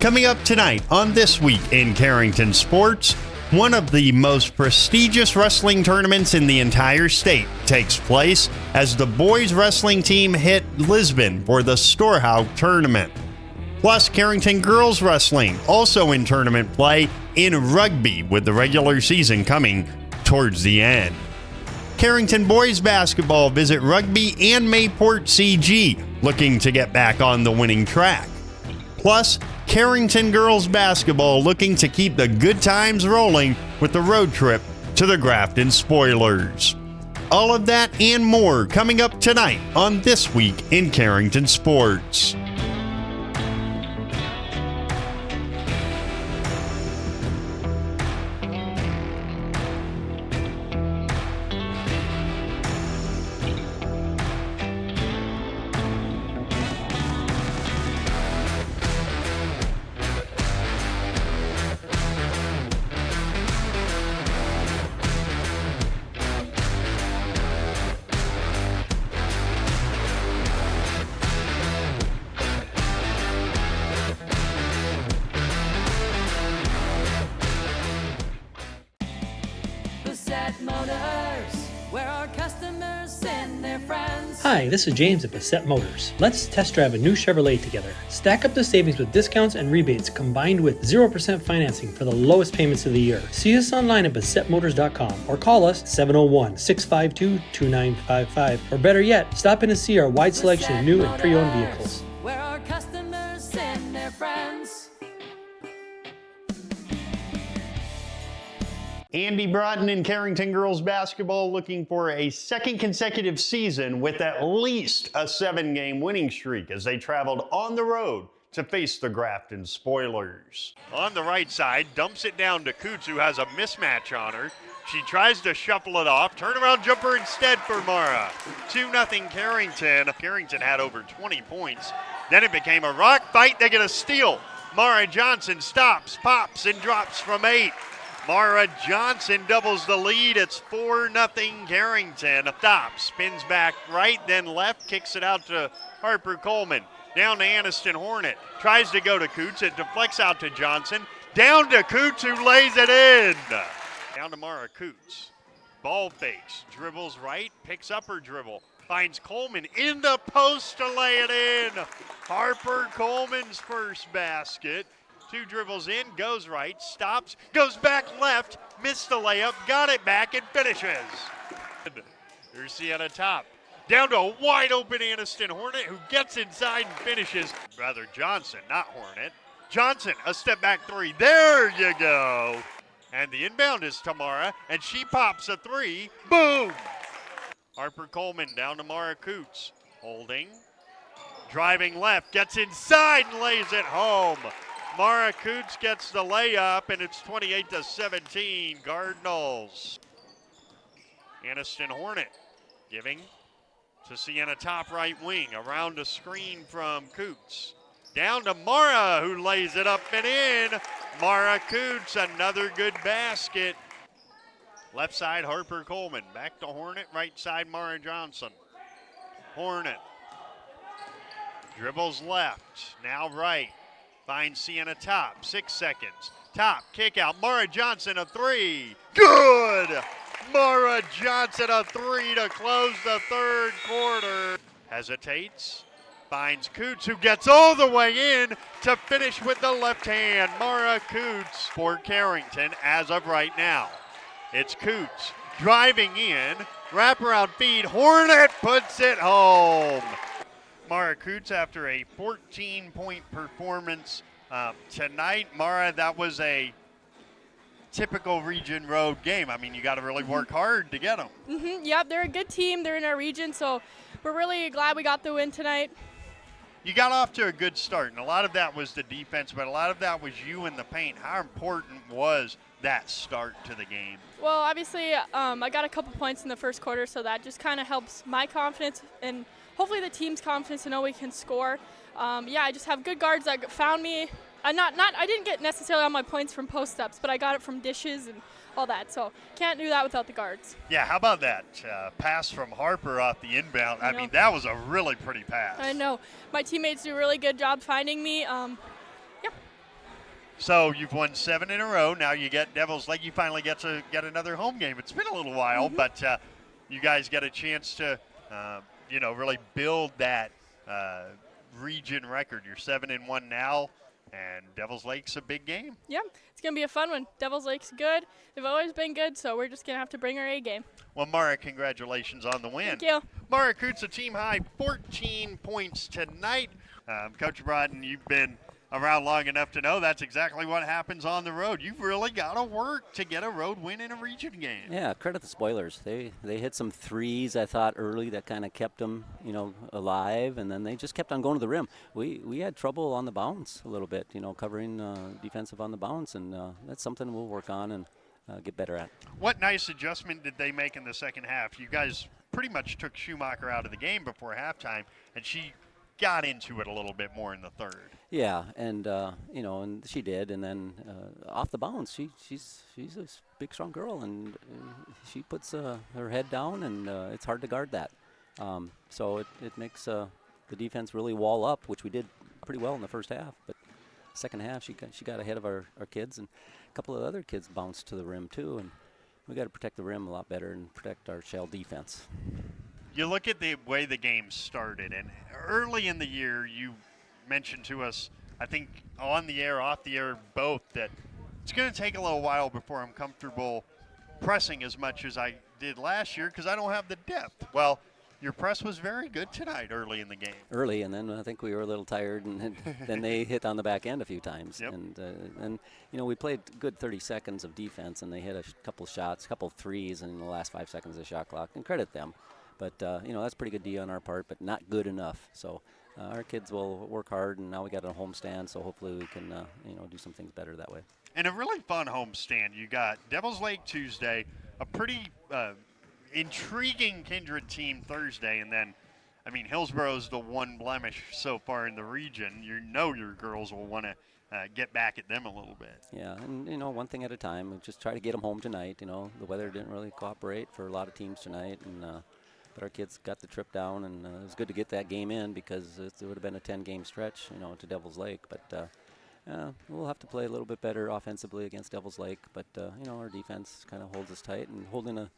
Coming up tonight on This Week in Carrington Sports, one of the most prestigious wrestling tournaments in the entire state takes place as the boys wrestling team hit Lisbon for the Storhaug Tournament. Plus, Carrington Girls Wrestling also in tournament play in rugby with the regular season coming towards the end. Carrington Boys Basketball visit Rugby and Mayport CG, looking to get back on the winning track. Plus, Carrington Girls Basketball looking to keep the good times rolling with the road trip to the Grafton Spoilers. All of that and more coming up tonight on This Week in Carrington Sports. Hi, this is James at Bassett Motors. Let's test drive a new Chevrolet together. Stack up the savings with discounts and rebates combined with 0% financing for the lowest payments of the year. See us online at BassettMotors.com or call us 701-652-2955. Or better yet, stop in and see our wide selection of new and pre-owned vehicles. Where our customers send their friends. Andy Broughton and Carrington Girls Basketball looking for a second consecutive season with at least a 7-game winning streak as they traveled on the road to face the Grafton Spoilers. On the right side, dumps it down to Coots, who has a mismatch on her. She tries to shuffle it off. Turnaround jumper instead for Mara. 2-0 Carrington. Carrington had over 20 points. Then it became a rock fight. They get a steal. Mara Johnson stops, pops, and drops from 8. Mara Johnson doubles the lead. It's 4-0 Carrington. Stops, spins back right, then left, kicks it out to Harper Coleman. Down to Aniston Hornet. Tries to go to Coots. It deflects out to Johnson. Down to Coots, who lays it in. Down to Mara Coots. Ball fakes. Dribbles right. Picks up her dribble. Finds Coleman in the post to lay it in. Harper Coleman's first basket. 2 dribbles in, goes right, stops, goes back left, missed the layup, got it back, and finishes. Here's Sienna Top. Down to a wide open Aniston Hornet, who gets inside and finishes. Rather Johnson, not Hornet. Johnson, a step back 3. There you go. And the inbound is Tamara, and she pops a 3. Boom! Harper Coleman down to Mara Coots. Holding. Driving left, gets inside and lays it home. Mara Coots gets the layup, and it's 28-17, Cardinals. Aniston Hornet giving to Sienna Top right wing, around a screen from Coots. Down to Mara, who lays it up and in. Mara Coots, another good basket. Left side, Harper Coleman. Back to Hornet, right side, Mara Johnson. Hornet dribbles left, now right. Finds Sienna Top, 6 seconds. Top, kick out, Mara Johnson, a 3. Good! Mara Johnson, a 3 to close the third quarter. Hesitates, finds Coots, who gets all the way in to finish with the left hand. Mara Coots for Carrington as of right now. It's Coots driving in, wraparound feed, Hornet puts it home. Mara Coots after a 14-point performance tonight. Mara, that was a typical region road game. I mean, you got to really work hard to get them. Yep, they're a good team. They're in our region, so we're really glad we got the win tonight. You got off to a good start, and a lot of that was the defense, but a lot of that was you in the paint. How important was that start to the game? Well, obviously, I got a couple points in the first quarter, so that just kind of helps my confidence and hopefully the team's confidence to know we can score. I just have good guards that found me. I didn't get necessarily all my points from post-ups, but I got it from dishes and all that. So can't do that without the guards. Yeah, how about that pass from Harper off the inbound? I mean, that was a really pretty pass. I know. My teammates do a really good job finding me. So you've won 7 in a row. Now you get Devil's Lake. You finally get to get another home game. It's been a little while, but you guys get a chance to, really build that region record. You're 7-1 now, and Devil's Lake's a big game. Yeah, it's going to be a fun one. Devil's Lake's good. They've always been good, so we're just going to have to bring our A game. Well, Mara, congratulations on the win. Thank you. Mara recruits a team high 14 points tonight. Coach Brodden, you've been around long enough to know that's exactly what happens on the road. You've really got to work to get a road win in a region game. Yeah, credit the spoilers. They hit some threes, I thought, early that kind of kept them, alive, and then they just kept on going to the rim. We had trouble on the bounce a little bit, covering defensive on the bounce, and that's something we'll work on and get better at. What nice adjustment did they make in the second half? You guys pretty much took Schumacher out of the game before halftime, and she got into it a little bit more in the third. Yeah, and and she did, and then off the bounce, she's a big, strong girl, and she puts her head down, and it's hard to guard that. So it makes the defense really wall up, which we did pretty well in the first half. But second half, she got ahead of our kids, and a couple of other kids bounced to the rim too, and we got to protect the rim a lot better and protect our shell defense. You look at the way the game started, and early in the year, you mentioned to us, I think on the air, off the air, both, that it's going to take a little while before I'm comfortable pressing as much as I did last year because I don't have the depth. Well, your press was very good tonight early in the game. Early, and then I think we were a little tired, and then they hit on the back end a few times. Yep. And we played good 30 seconds of defense, and they hit a couple shots, a couple threes in the last 5 seconds of the shot clock, and credit them. But, that's pretty good D on our part, but not good enough. So our kids will work hard, and now we got a home stand, so hopefully we can, do some things better that way. And a really fun home stand. You got Devil's Lake Tuesday, a pretty intriguing Kindred team Thursday, and then, Hillsboro's the one blemish so far in the region. You know your girls will want to get back at them a little bit. Yeah, and, one thing at a time. We'll just try to get them home tonight. The weather didn't really cooperate for a lot of teams tonight, and but our kids got the trip down, and it was good to get that game in because it would have been a 10-game stretch, to Devil's Lake. But we'll have to play a little bit better offensively against Devil's Lake. But, our defense kind of holds us tight, and holding a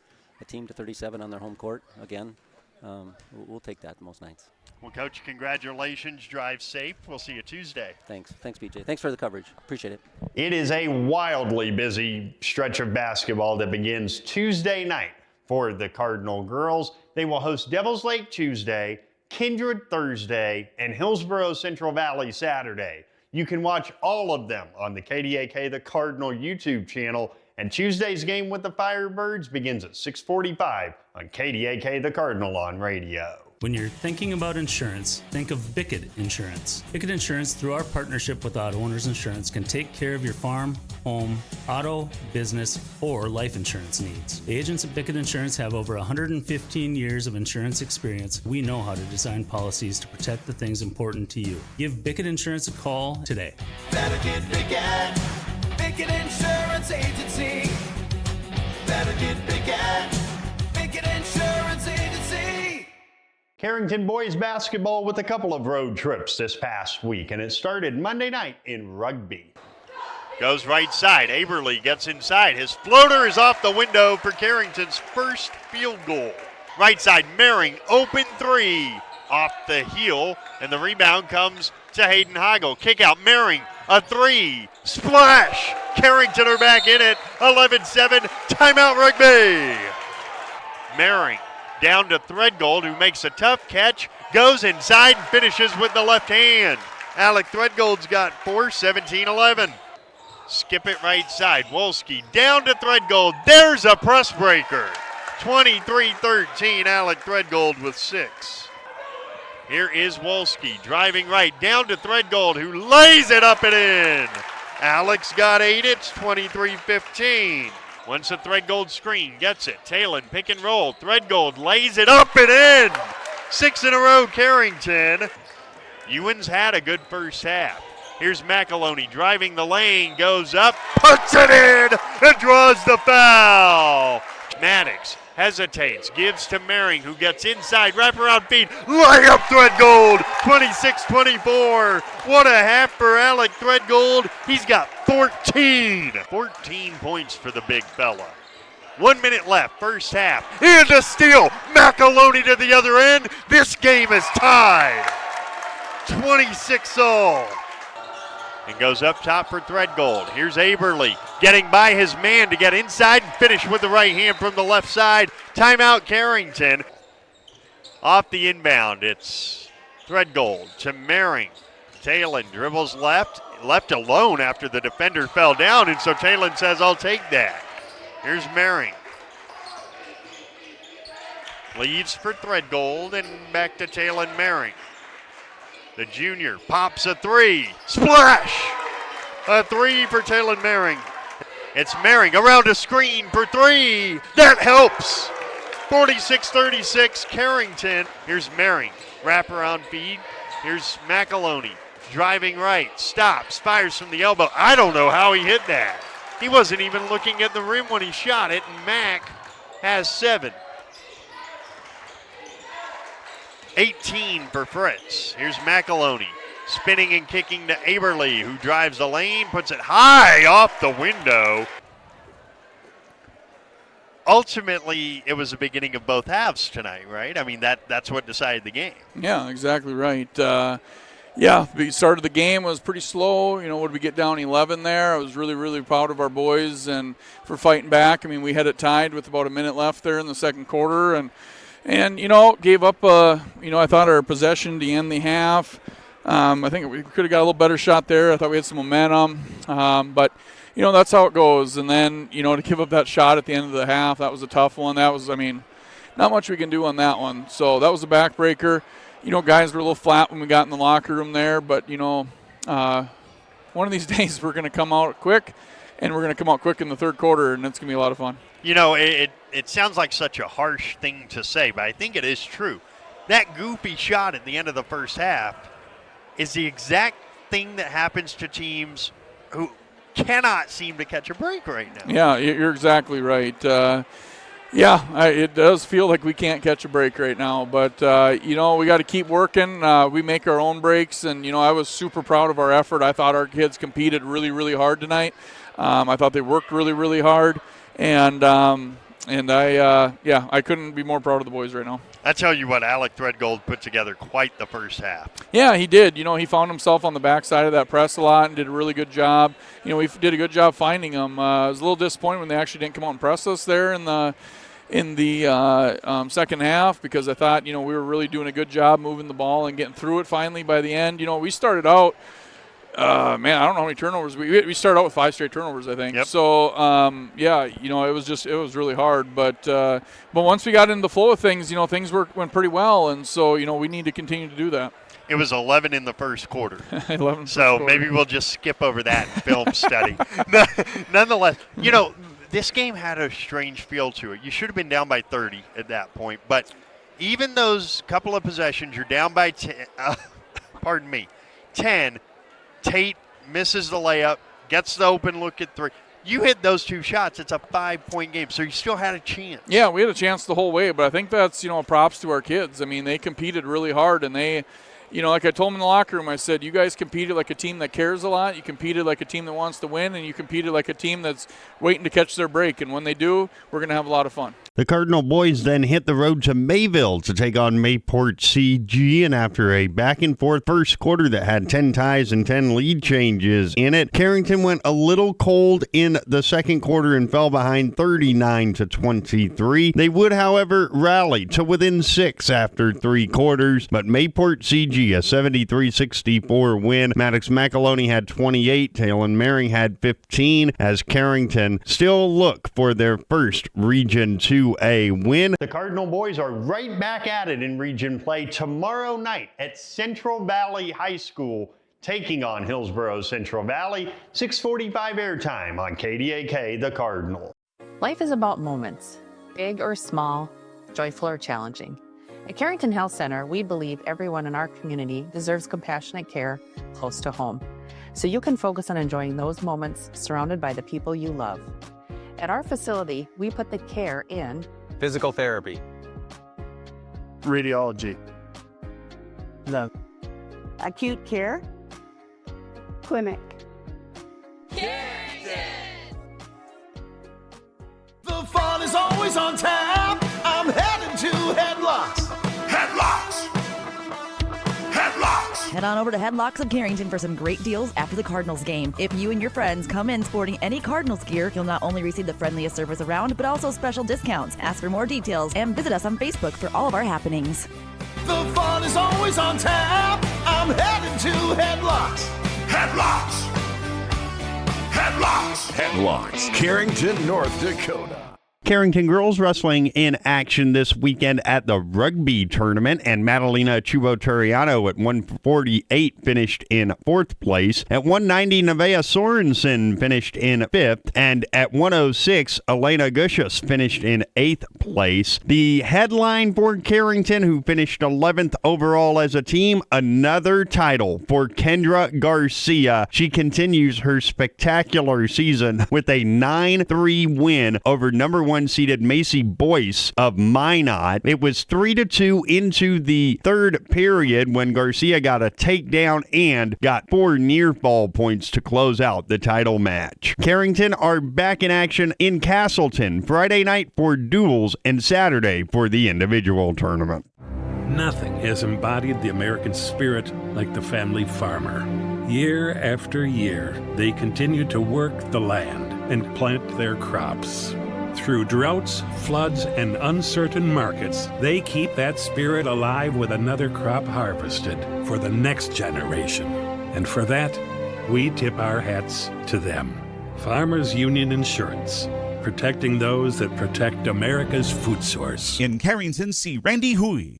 team to 37 on their home court, again, we'll take that most nights. Well, Coach, congratulations. Drive safe. We'll see you Tuesday. Thanks, BJ. Thanks for the coverage. Appreciate it. It is a wildly busy stretch of basketball that begins Tuesday night for the Cardinal Girls. They will host Devil's Lake Tuesday, Kindred Thursday, and Hillsboro Central Valley Saturday. You can watch all of them on the KDAK The Cardinal YouTube channel, and Tuesday's game with the Firebirds begins at 6:45 on KDAK The Cardinal on radio. When you're thinking about insurance, think of Bickett Insurance. Bickett Insurance, through our partnership with Auto Owners Insurance, can take care of your farm, home, auto, business, or life insurance needs. The agents at Bickett Insurance have over 115 years of insurance experience. We know how to design policies to protect the things important to you. Give Bickett Insurance a call today. Better get Bickett. Bickett Insurance Agency. Better get Bickett. Bickett Insurance Agency. Carrington Boys Basketball with a couple of road trips this past week, and it started Monday night in Rugby. Goes right side. Aberle gets inside. His floater is off the window for Carrington's first field goal. Right side, Mering, open three. Off the heel, and the rebound comes to Hayden Heigl. Kick out, Mering, a three. Splash! Carrington are back in it. 11-7, timeout Rugby. Mering down to Threadgold, who makes a tough catch, goes inside and finishes with the left hand. Alec Threadgold's got 4, 17-11. Skip it right side. Wolski down to Threadgold. There's a press breaker. 23-13, Alec Threadgold with 6. Here is Wolski driving right down to Threadgold, who lays it up and in. Alex got 8. It's 23-15. Once a Threadgold screen, gets it. Talon, pick and roll. Threadgold lays it up and in. 6 in a row, Carrington. Ewans had a good first half. Here's McAloney driving the lane, goes up, puts it in, and draws the foul. Maddox hesitates, gives to Mering, who gets inside, wraparound feed, lay up Threadgold, 26-24. What a half for Alec Threadgold. He's got 14. 14 points for the big fella. 1 minute left, first half. And a steal. McAloney to the other end. This game is tied. 26-all. And goes up top for Threadgold. Here's Aberly getting by his man to get inside and finish with the right hand from the left side. Timeout Carrington. Off the inbound, it's Threadgold to Mering. Talon dribbles left alone after the defender fell down, and so Talon says, I'll take that. Here's Mering. Leads for Threadgold and back to Talon Mering. The junior pops a three. Splash! A three for Talon Mering. It's Mering around a screen for three. That helps. 46-36 Carrington. Here's Mering. Wraparound feed. Here's McAloney. Driving right. Stops. Fires from the elbow. I don't know how he hit that. He wasn't even looking at the rim when he shot it, and Mac has 7. 18 for Fritz. Here's McAloney. Spinning and kicking to Aberly, who drives the lane, puts it high off the window. Ultimately, it was the beginning of both halves tonight, right? I mean, that's what decided the game. Yeah, exactly right. We started the game, it was pretty slow. You know, would we get down 11 there? I was really, really proud of our boys and for fighting back. I mean, we had it tied with about a minute left there in the second quarter, and gave up, I thought our possession to end the half. I think we could have got a little better shot there. I thought we had some momentum. But that's how it goes. And then, to give up that shot at the end of the half, that was a tough one. That was, not much we can do on that one. So that was a backbreaker. Guys were a little flat when we got in the locker room there. But, one of these days we're going to come out quick, and we're going to come out quick in the third quarter, and it's going to be a lot of fun. It sounds like such a harsh thing to say, but I think it is true. That goofy shot at the end of the first half is the exact thing that happens to teams who cannot seem to catch a break right now. Yeah, you're exactly right. It does feel like we can't catch a break right now, but, we got to keep working. We make our own breaks, and, I was super proud of our effort. I thought our kids competed really, really hard tonight. I thought they worked really, really hard, and I couldn't be more proud of the boys right now. I tell you what, Alec Threadgold put together quite the first half. Yeah, he did. He found himself on the backside of that press a lot and did a really good job. We did a good job finding him. I was a little disappointed when they actually didn't come out and press us there in the second half, because I thought, we were really doing a good job moving the ball and getting through it finally by the end. We started out, I don't know how many turnovers. We started out with 5 straight turnovers, I think. Yep. So, it was really hard. But once we got into the flow of things, things went pretty well. And so, we need to continue to do that. It was 11 in the first quarter. 11. So maybe we'll just skip over that film study. Nonetheless, this game had a strange feel to it. You should have been down by 30 at that point. But even those couple of possessions, you're down by 10. 10. Tate misses the layup, gets the open look at 3. You hit those 2 shots, it's a 5-point game, so you still had a chance. Yeah, we had a chance the whole way, but I think that's, props to our kids. They competed really hard, and they, like I told them in the locker room, I said, you guys competed like a team that cares a lot, you competed like a team that wants to win, and you competed like a team that's waiting to catch their break, and when they do, we're going to have a lot of fun. The Cardinal boys then hit the road to Mayville to take on Mayport CG, and after a back-and-forth first quarter that had 10 ties and 10 lead changes in it, Carrington went a little cold in the second quarter and fell behind 39-23. They would, however, rally to within 6 after 3 quarters, but Mayport CG, a 73-64 win. Maddox McAloney had 28, Talon Mering had 15, as Carrington still look for their first Region 2A win. The Cardinal boys are right back at it in region play tomorrow night at Central Valley High School, taking on Hillsborough Central Valley. 6:45 airtime on KDAK, The Cardinal. Life is about moments, big or small, joyful or challenging. At Carrington Health Center, we believe everyone in our community deserves compassionate care close to home, so you can focus on enjoying those moments surrounded by the people you love. At our facility, we put the care in physical therapy, radiology, acute care, clinic, The fun is always on tap. I'm heading to Headlocks. Headlocks. Headlocks. Head on over to Headlocks of Carrington for some great deals after the Cardinals game. If you and your friends come in sporting any Cardinals gear, you'll not only receive the friendliest service around, but also special discounts. Ask for more details and visit us on Facebook for all of our happenings. The fun is always on tap. I'm heading to Headlocks. Headlocks. Headlocks. Headlocks, Carrington, North Dakota. Carrington Girls Wrestling in action this weekend at the Rugby Tournament, and Madalena Chubo-Toriano at 148 finished in 4th place. At 190, Nevaeh Sorensen finished in 5th, and at 106, Elena Gushus finished in 8th place. The headline for Carrington, who finished 11th overall as a team, another title for Kendra Garcia. She continues her spectacular season with a 9-3 win over number 1 seeded Macy Boyce of Minot. It was 3-2 into the 3rd period when Garcia got a takedown and got 4 near fall points to close out the title match. Carrington are back in action in Castleton Friday night for duels and Saturday for the individual tournament. Nothing has embodied the American spirit like the family farmer. Year after year, they continue to work the land and plant their crops. Through droughts, floods, and uncertain markets, they keep that spirit alive with another crop harvested for the next generation. And for that, we tip our hats to them. Farmers Union Insurance, protecting those that protect America's food source. In Carrington, see Randy Hui.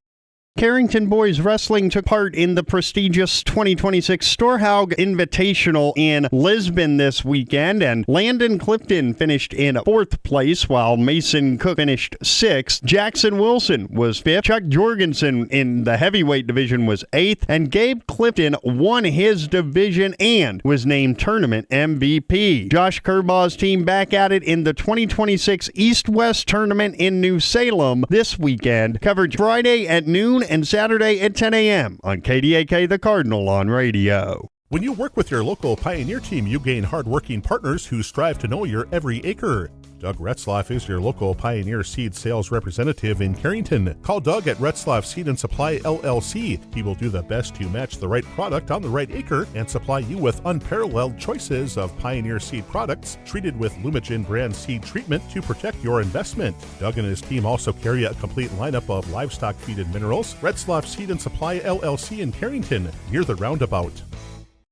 Carrington Boys Wrestling took part in the prestigious 2026 Storhaug Invitational in Lisbon this weekend, and Landon Clifton finished in 4th place, while Mason Cook finished 6th. Jackson Wilson was 5th. Chuck Jorgensen in the heavyweight division was 8th, and Gabe Clifton won his division and was named tournament MVP. Josh Kerbaugh's team back at it in the 2026 East-West Tournament in New Salem this weekend. Coverage Friday at noon and Saturday at 10 a.m. on KDAK The Cardinal on radio. When you work with your local Pioneer team, you gain hardworking partners who strive to know your every acre. Doug Retzlaff is your local Pioneer Seed sales representative in Carrington. Call Doug at Retzlaff Seed and Supply LLC. He will do the best to match the right product on the right acre and supply you with unparalleled choices of Pioneer Seed products treated with Lumigen brand seed treatment to protect your investment. Doug and his team also carry a complete lineup of livestock feed and minerals. Retzlaff Seed and Supply LLC in Carrington, near the roundabout.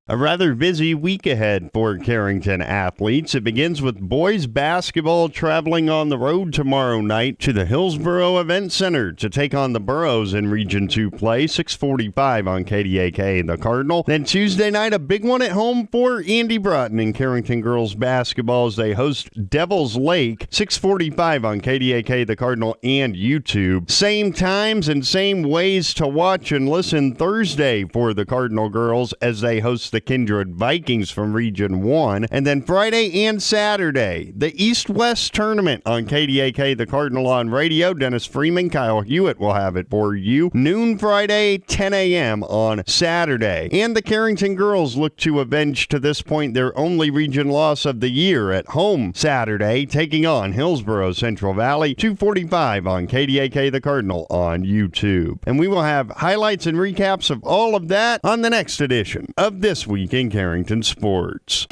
A rather busy week ahead for Carrington athletes. It begins with boys basketball traveling on the road tomorrow night to the Hillsboro Event Center to take on the Burros in Region 2 play, 6:45 on KDAK The Cardinal. Then Tuesday night, a big one at home for Andy Broughton in Carrington Girls Basketball as they host Devil's Lake, 6:45 on KDAK The Cardinal and YouTube. Same times and same ways to watch and listen Thursday for the Cardinal Girls as they host the Kindred Vikings from Region 1. And then Friday and Saturday, the East-West Tournament on KDAK The Cardinal on radio. Dennis Freeman, Kyle Hewitt will have it for you. Noon Friday, 10 a.m. on Saturday. And the Carrington Girls look to avenge to this point their only region loss of the year at home Saturday, taking on Hillsboro Central Valley, 2:45 on KDAK The Cardinal on YouTube. And we will have highlights and recaps of all of that on the next edition of This Week in Carrington Sports.